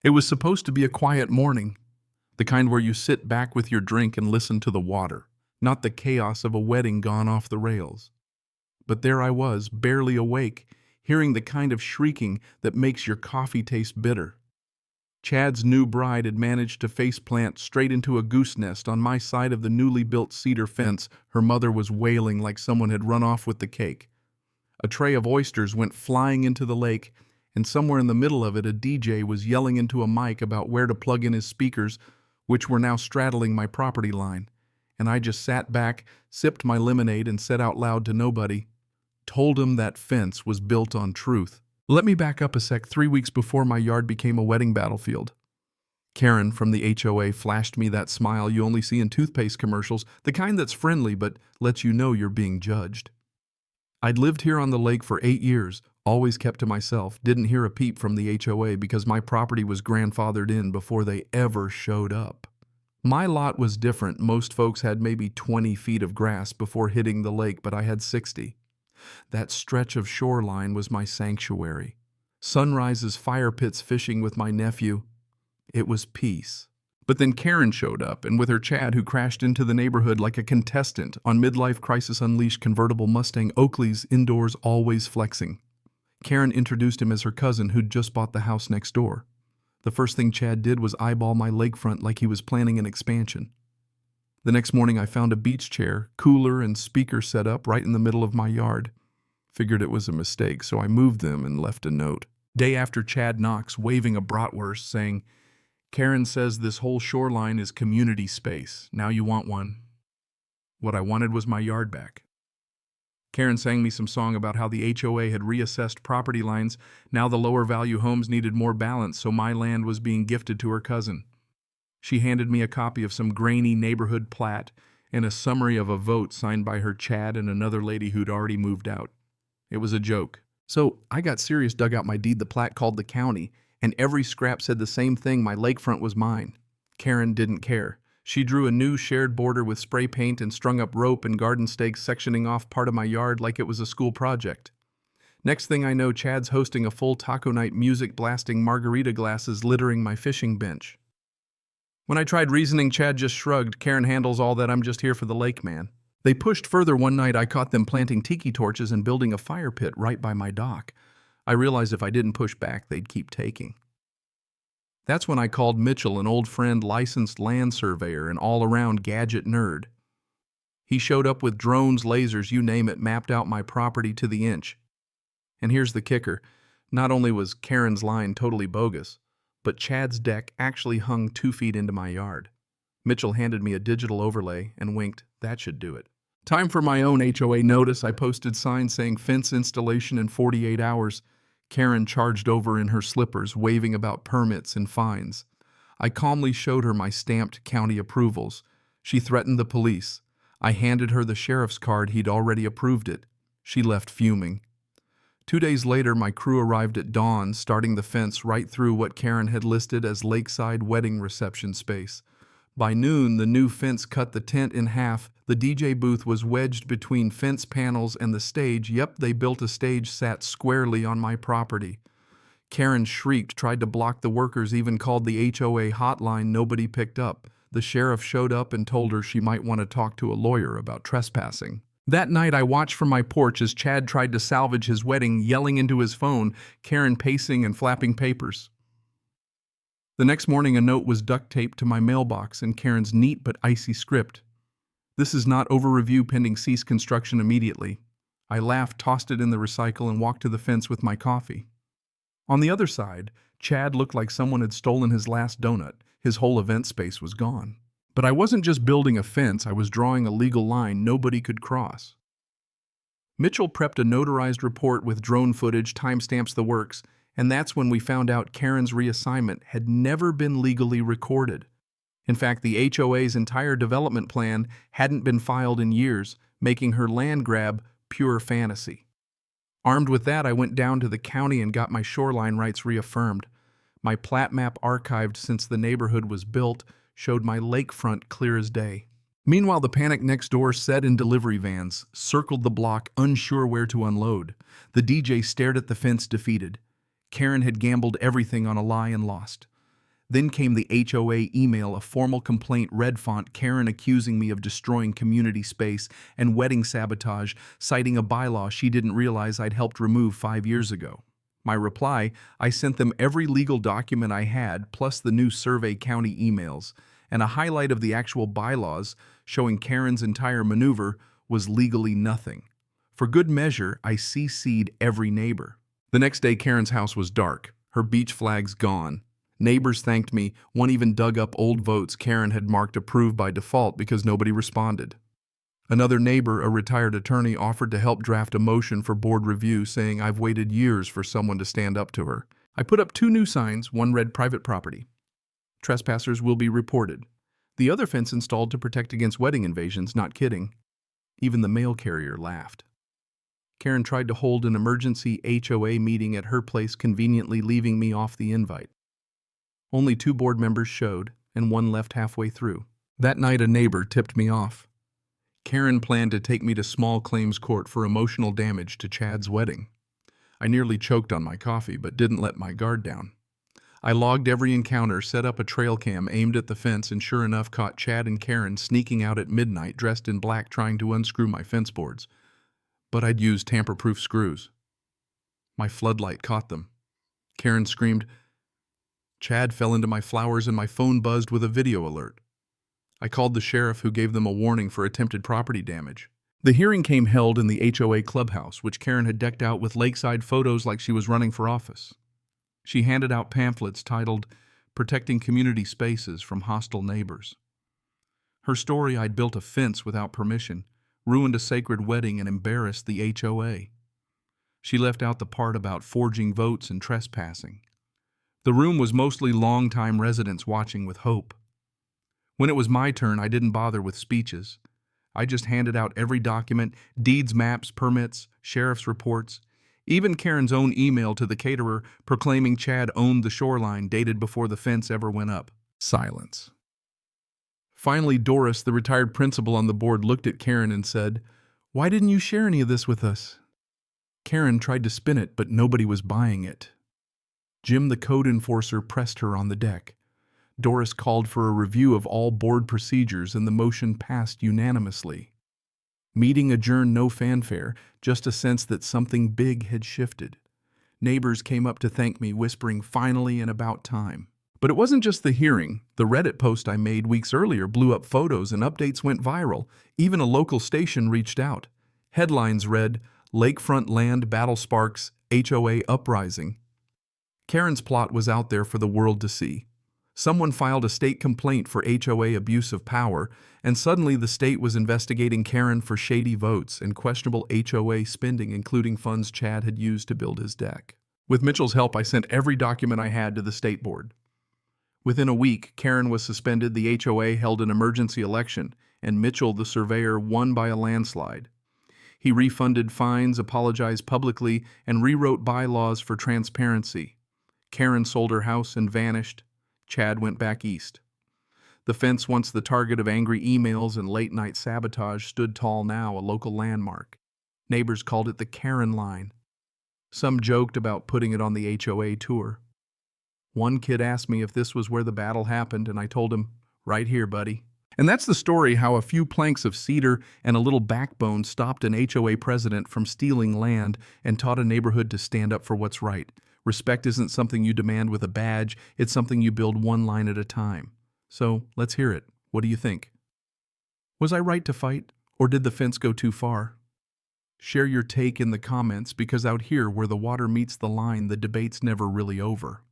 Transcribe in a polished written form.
It was supposed to be a quiet morning, the kind where you sit back with your drink and listen to the water, not the chaos of a wedding gone off the rails. But there I was, barely awake, hearing the kind of shrieking that makes your coffee taste bitter. Chad's new bride had managed to faceplant straight into a goose nest on my side of the newly built cedar fence. Her mother was wailing like someone had run off with the cake. A tray of oysters went flying into the lake, and somewhere in the middle of it a DJ was yelling into a mic about where to plug in his speakers, which were now straddling my property line. And I just sat back, sipped my lemonade, and said out loud to nobody, "Told him that fence was built on truth." Let me back up a sec. 3 weeks before my yard became a wedding battlefield, Karen from the HOA flashed me that smile you only see in toothpaste commercials, the kind that's friendly but lets you know you're being judged. I'd lived here on the lake for 8 years, always kept to myself, didn't hear a peep from the HOA because my property was grandfathered in before they ever showed up. My lot was different. Most folks had maybe 20 feet of grass before hitting the lake, but I had 60. That stretch of shoreline was my sanctuary. Sunrises, fire pits, fishing with my nephew. It was peace. But then Karen showed up, and with her Chad, who crashed into the neighborhood like a contestant on Midlife Crisis Unleashed convertible Mustang Oakley's, indoors, always flexing. Karen introduced him as her cousin who'd just bought the house next door. The first thing Chad did was eyeball my lakefront like he was planning an expansion. The next morning I found a beach chair, cooler, and speaker set up right in the middle of my yard. Figured it was a mistake, so I moved them and left a note. Day after, Chad knocks, waving a bratwurst, saying, "Karen says this whole shoreline is community space. Now you want one." What I wanted was my yard back. Karen sang me some song about how the HOA had reassessed property lines. Now the lower value homes needed more balance, so my land was being gifted to her cousin. She handed me a copy of some grainy neighborhood plat and a summary of a vote signed by her Chad and another lady who'd already moved out. It was a joke. So I got serious, dug out my deed. The plat called the county, and every scrap said the same thing: my lakefront was mine. Karen didn't care. She drew a new shared border with spray paint and strung up rope and garden stakes, sectioning off part of my yard like it was a school project. Next thing I know, Chad's hosting a full taco night, music blasting, margarita glasses littering my fishing bench. When I tried reasoning, Chad just shrugged. "Karen handles all that. I'm just here for the lake, man." They pushed further. One night I caught them planting tiki torches and building a fire pit right by my dock. I realized if I didn't push back, they'd keep taking. That's when I called Mitchell, an old friend, licensed land surveyor, and all-around gadget nerd. He showed up with drones, lasers, you name it, mapped out my property to the inch. And here's the kicker. Not only was Karen's line totally bogus, but Chad's deck actually hung 2 feet into my yard. Mitchell handed me a digital overlay and winked. That should do it. Time for my own HOA notice. I posted signs saying fence installation in 48 hours. Karen charged over in her slippers, waving about permits and fines. I calmly showed her my stamped county approvals. She threatened the police. I handed her the sheriff's card. He'd already approved it. She left fuming. 2 days later, my crew arrived at dawn, starting the fence right through what Karen had listed as lakeside wedding reception space. By noon, the new fence cut the tent in half. The DJ booth was wedged between fence panels and the stage. Yep, they built a stage sat squarely on my property. Karen shrieked, tried to block the workers, even called the HOA hotline. Nobody picked up. The sheriff showed up and told her she might want to talk to a lawyer about trespassing. That night, I watched from my porch as Chad tried to salvage his wedding, yelling into his phone, Karen pacing and flapping papers. The next morning, a note was duct taped to my mailbox in Karen's neat but icy script. "This is not over review, pending cease construction immediately." I laughed, tossed it in the recycle, and walked to the fence with my coffee. On the other side, Chad looked like someone had stolen his last donut. His whole event space was gone. But I wasn't just building a fence, I was drawing a legal line nobody could cross. Mitchell prepped a notarized report with drone footage, timestamps, the works, and that's when we found out Karen's reassignment had never been legally recorded. In fact, the HOA's entire development plan hadn't been filed in years, making her land grab pure fantasy. Armed with that, I went down to the county and got my shoreline rights reaffirmed. My plat map, archived since the neighborhood was built, showed my lakefront clear as day. Meanwhile, the panic next door, set in delivery vans, circled the block, unsure where to unload. The DJ stared at the fence, defeated. Karen had gambled everything on a lie and lost. Then came the HOA email, a formal complaint, red font, Karen accusing me of destroying community space and wedding sabotage, citing a bylaw she didn't realize I'd helped remove 5 years ago. My reply, I sent them every legal document I had, plus the new Survey County emails, and a highlight of the actual bylaws showing Karen's entire maneuver was legally nothing. For good measure, I CC'd every neighbor. The next day, Karen's house was dark, her beach flags gone. Neighbors thanked me, one even dug up old votes Karen had marked approved by default because nobody responded. Another neighbor, a retired attorney, offered to help draft a motion for board review, saying I've waited years for someone to stand up to her. I put up 2 new signs, one read private property. Trespassers will be reported. The other fence installed to protect against wedding invasions, not kidding. Even the mail carrier laughed. Karen tried to hold an emergency HOA meeting at her place, conveniently leaving me off the invite. Only 2 board members showed, and one left halfway through. That night, a neighbor tipped me off. Karen planned to take me to small claims court for emotional damage to Chad's wedding. I nearly choked on my coffee, but didn't let my guard down. I logged every encounter, set up a trail cam aimed at the fence, and sure enough caught Chad and Karen sneaking out at midnight dressed in black trying to unscrew my fence boards. But I'd used tamper-proof screws. My floodlight caught them. Karen screamed. Chad fell into my flowers and my phone buzzed with a video alert. I called the sheriff, who gave them a warning for attempted property damage. The hearing came held in the HOA clubhouse, which Karen had decked out with lakeside photos like she was running for office. She handed out pamphlets titled, Protecting Community Spaces from Hostile Neighbors. Her story, I'd built a fence without permission, ruined a sacred wedding, and embarrassed the HOA. She left out the part about forging votes and trespassing. The room was mostly longtime residents watching with hope. When it was my turn, I didn't bother with speeches. I just handed out every document, deeds, maps, permits, sheriff's reports, even Karen's own email to the caterer proclaiming Chad owned the shoreline, dated before the fence ever went up. Silence. Finally, Doris, the retired principal on the board, looked at Karen and said, "Why didn't you share any of this with us?" Karen tried to spin it, but nobody was buying it. Jim, the code enforcer, pressed her on the deck. Doris called for a review of all board procedures, and the motion passed unanimously. Meeting adjourned, no fanfare, just a sense that something big had shifted. Neighbors came up to thank me, whispering, "Finally, and about time." But it wasn't just the hearing. The Reddit post I made weeks earlier blew up photos and updates went viral. Even a local station reached out. Headlines read, Lakefront Land Battle Sparks, HOA Uprising. Karen's plot was out there for the world to see. Someone filed a state complaint for HOA abuse of power, and suddenly the state was investigating Karen for shady votes and questionable HOA spending, including funds Chad had used to build his deck. With Mitchell's help, I sent every document I had to the state board. Within a week, Karen was suspended, the HOA held an emergency election, and Mitchell, the surveyor, won by a landslide. He refunded fines, apologized publicly, and rewrote bylaws for transparency. Karen sold her house and vanished. Chad went back east. The fence, once the target of angry emails and late-night sabotage, stood tall now, a local landmark. Neighbors called it the Karen line. Some joked about putting it on the HOA tour. One kid asked me if this was where the battle happened, and I told him, "Right here, buddy." And that's the story, how a few planks of cedar and a little backbone stopped an HOA president from stealing land and taught a neighborhood to stand up for what's right. Respect isn't something you demand with a badge, it's something you build one line at a time. So, let's hear it. What do you think? Was I right to fight, or did the fence go too far? Share your take in the comments, because out here where the water meets the line, the debate's never really over.